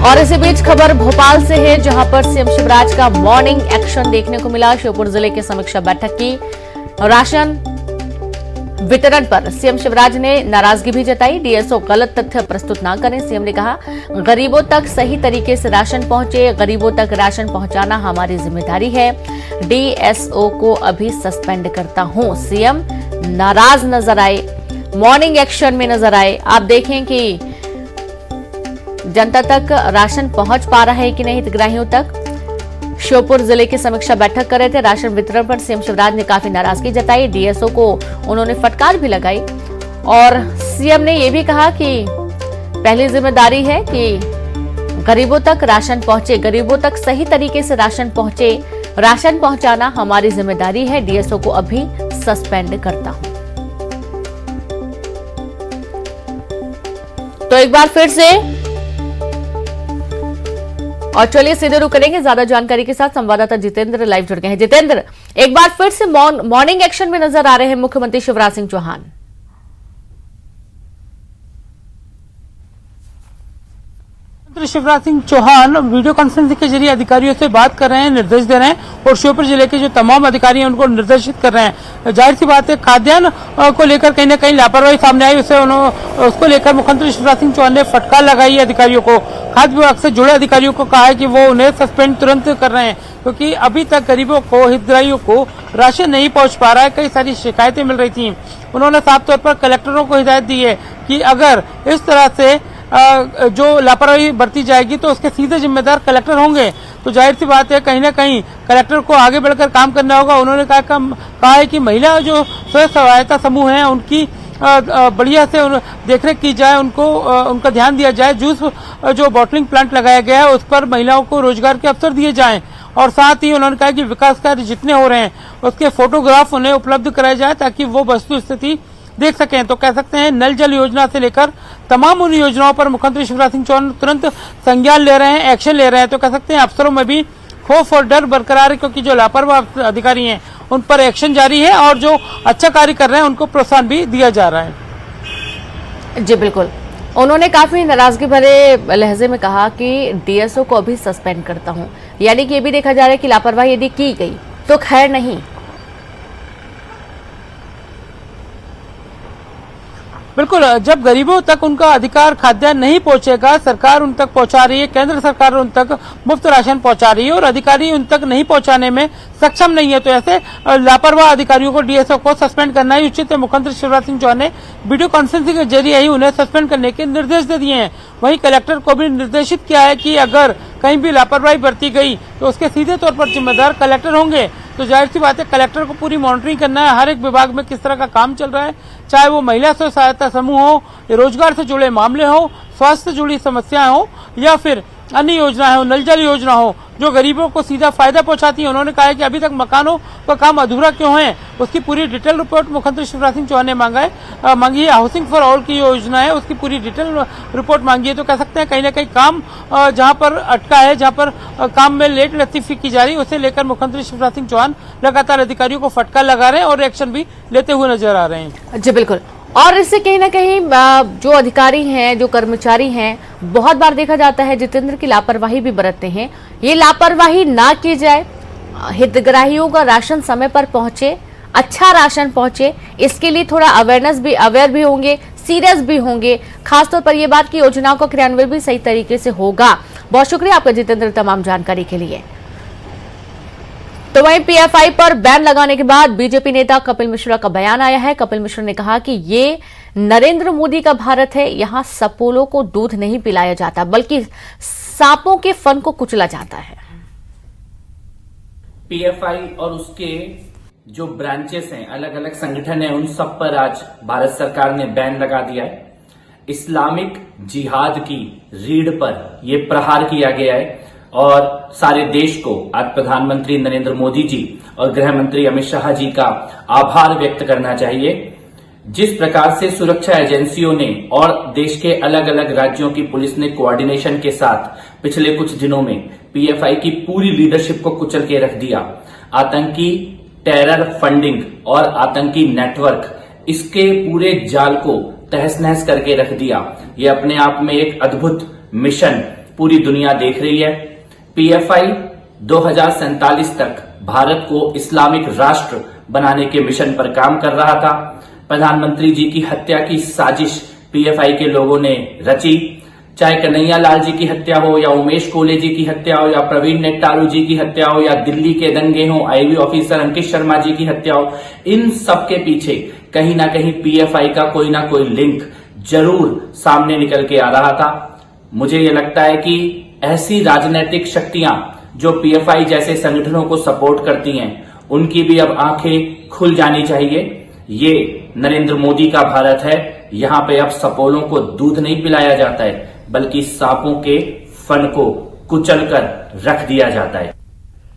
और इसी बीच खबर भोपाल से है, जहां पर सीएम शिवराज का मॉर्निंग एक्शन देखने को मिला। श्योपुर जिले की समीक्षा बैठक की। राशन वितरण पर सीएम शिवराज ने नाराजगी भी जताई। डीएसओ गलत तथ्य प्रस्तुत न करें। सीएम ने कहा, गरीबों तक सही तरीके से राशन पहुंचे, गरीबों तक राशन पहुंचाना हमारी जिम्मेदारी है। डीएसओ को अभी सस्पेंड करता हूं। सीएम नाराज नजर आए, मॉर्निंग एक्शन में नजर आए। आप देखें कि जनता तक राशन पहुंच पा रहा है कि नहीं, हितग्राहियों तक। श्योपुर जिले की समीक्षा बैठक कर रहे थे। राशन वितरण पर सीएम शिवराज ने काफी नाराजगी जताई। डीएसओ को उन्होंने फटकार भी लगाई और सीएम ने यह भी कहा कि पहली जिम्मेदारी है कि गरीबों तक राशन पहुंचे, गरीबों तक सही तरीके से राशन पहुंचे। राशन पहुंचाना हमारी जिम्मेदारी है। डीएसओ को अभी सस्पेंड करता हूं। तो एक बार फिर से और चलिए सीधे रुक करेंगे ज्यादा जानकारी के साथ। संवाददाता जितेंद्र लाइव जुड़ गए हैं। जितेंद्र, एक बार फिर से मॉर्निंग एक्शन में नजर आ रहे हैं मुख्यमंत्री शिवराज सिंह चौहान। मुख्यमंत्री शिवराज सिंह चौहान वीडियो कॉन्फ्रेंसिंग के जरिए अधिकारियों से बात कर रहे हैं, निर्देश दे रहे हैं और श्योपुर जिले के जो तमाम अधिकारी हैं उनको निर्देशित कर रहे हैं। जाहिर सी बात है, खाद्यान्न को लेकर कहीं न कहीं लापरवाही सामने आई, उसको लेकर मुख्यमंत्री शिवराज सिंह चौहान ने फटकार लगाई है अधिकारियों को। खाद्य विभाग से जुड़े अधिकारियों को कहा है कि वो उन्हें सस्पेंड तुरंत कर रहे हैं, क्योंकि अभी तक गरीबों को, हितग्राहियों को राशन नहीं पहुंच पा रहा है। कई सारी शिकायतें मिल रही थी। उन्होंने साफ तौर पर कलेक्टरों को हिदायत दी है कि अगर इस तरह से जो लापरवाही बरती जाएगी तो उसके सीधे जिम्मेदार कलेक्टर होंगे। तो जाहिर सी बात है, कहीं ना कहीं कलेक्टर को आगे बढ़कर काम करना होगा। उन्होंने कहा है कि महिला जो स्वयं सहायता समूह हैं उनकी बढ़िया से देखरेख की जाए, उनका ध्यान दिया जाए। जूस जो बॉटलिंग प्लांट लगाया गया है उस पर महिलाओं को रोजगार के अवसर दिए जाएं और साथ ही उन्होंने कहा कि विकास कार्य जितने हो रहे हैं उसके फोटोग्राफ उन्हें उपलब्ध कराए जाए ताकि वो वस्तु स्थिति देख सकें। तो कह सकते हैं, नल जल योजना से लेकर तमाम उन योजनाओं पर मुख्यमंत्री शिवराज सिंह चौहान तुरंत संज्ञान ले रहे हैं, एक्शन ले रहे हैं। तो कह सकते हैं अफसरों में भी खौफ और डर बरकरार है, क्योंकि जो लापरवाह अधिकारी हैं उन पर एक्शन जारी है और जो अच्छा कार्य कर रहे हैं उनको प्रोत्साहन भी दिया जा रहा है। जी बिल्कुल, उन्होंने काफी नाराजगी भरे लहजे में कहा कि डीएसओ को अभी सस्पेंड करता हूं। यानी कि ये भी देखा जा रहा है कि लापरवाही यदि की गई तो खैर नहीं। बिल्कुल, जब गरीबों तक उनका अधिकार खाद्यान्न नहीं पहुंचेगा, सरकार उन तक पहुंचा रही है, केंद्र सरकार उन तक मुफ्त राशन पहुंचा रही है और अधिकारी उन तक नहीं पहुंचाने में सक्षम नहीं है, तो ऐसे लापरवाह अधिकारियों को, डीएसओ को सस्पेंड करना ही उचित है। मुख्यमंत्री शिवराज सिंह चौहान ने वीडियो कॉन्फ्रेंसिंग के जरिए ही उन्हें सस्पेंड करने के निर्देश दे दिए हैं। वहीं कलेक्टर को भी निर्देशित किया है कि अगर कहीं भी लापरवाही बरती गई तो उसके सीधे तौर पर जिम्मेदार कलेक्टर होंगे। तो जाहिर सी बात है, कलेक्टर को पूरी मॉनिटरिंग करना है हर एक विभाग में किस तरह का काम चल रहा है, चाहे वो महिला स्व सहायता समूह हो, रोजगार से जुड़े मामले हो, स्वास्थ्य से जुड़ी समस्याएं हो या फिर अन्य योजनाएं हो, नल जल योजना हो, जो गरीबों को सीधा फायदा पहुंचाती है। उन्होंने कहा है कि अभी तक मकानों का काम अधूरा क्यों है, उसकी पूरी डिटेल रिपोर्ट मुख्यमंत्री शिवराज सिंह चौहान ने मांगी है। हाउसिंग फॉर ऑल की योजना है, उसकी पूरी डिटेल रिपोर्ट मांगी है। तो कह सकते हैं, कहीं ना कहीं काम जहां पर अटका है, जहां पर काम में लेट लतीफी की जा रही है, उसे लेकर मुख्यमंत्री शिवराज सिंह चौहान लगातार अधिकारियों को फटकार लगा रहे हैं और एक्शन भी लेते हुए नजर आ रहे हैं। जी बिल्कुल, और इससे कहीं ना कहीं जो अधिकारी हैं, जो कर्मचारी हैं, बहुत बार देखा जाता है जितेंद्र की लापरवाही भी बरतते हैं। ये लापरवाही ना की जाए, हितग्राहियों का राशन समय पर पहुंचे, अच्छा राशन पहुंचे, इसके लिए थोड़ा अवेयर भी होंगे, सीरियस भी होंगे। खासतौर पर यह बात की योजनाओं का क्रियान्वयन भी सही तरीके से होगा। बहुत शुक्रिया आपका जितेंद्र, तमाम जानकारी के लिए। तो वहीं पीएफआई पर बैन लगाने के बाद बीजेपी नेता कपिल मिश्रा का बयान आया है। कपिल मिश्रा ने कहा कि ये नरेंद्र मोदी का भारत है, यहां सपोलों को दूध नहीं पिलाया जाता बल्कि सांपों के फन को कुचला जाता है। पीएफआई और उसके जो ब्रांचेस हैं, अलग अलग संगठन हैं, उन सब पर आज भारत सरकार ने बैन लगा दिया है। इस्लामिक जिहाद की रीढ़ पर यह प्रहार किया गया है और सारे देश को आज प्रधानमंत्री नरेंद्र मोदी जी और गृह मंत्री अमित शाह जी का आभार व्यक्त करना चाहिए। जिस प्रकार से सुरक्षा एजेंसियों ने और देश के अलग अलग राज्यों की पुलिस ने कोऑर्डिनेशन के साथ पिछले कुछ दिनों में पीएफआई की पूरी लीडरशिप को कुचल के रख दिया, आतंकी टेरर फंडिंग और आतंकी नेटवर्क, इसके पूरे जाल को तहस नहस करके रख दिया। ये अपने आप में एक अद्भुत मिशन पूरी दुनिया देख रही है। पीएफआई 2047 तक भारत को इस्लामिक राष्ट्र बनाने के मिशन पर काम कर रहा था। प्रधानमंत्री जी की हत्या की साजिश पीएफआई के लोगों ने रची। चाहे कन्हैया लाल जी की हत्या हो या उमेश कोले जी की हत्या हो या प्रवीण नेट्टारू जी की हत्या हो या दिल्ली के दंगे हो, आईबी ऑफिसर अंकित शर्मा जी की हत्या हो, इन सब के पीछे कहीं ना कहीं पीएफआई का कोई ना कोई लिंक जरूर सामने निकल के आ रहा था। मुझे ये लगता है कि ऐसी राजनीतिक शक्तियां जो पीएफआई जैसे संगठनों को सपोर्ट करती हैं, उनकी भी अब आंखें खुल जानी चाहिए। ये नरेंद्र मोदी का भारत है। यहां पे अब सपोलों को दूध नहीं पिलाया जाता है, बल्कि सांपों के फन को कुचल कर रख दिया जाता है।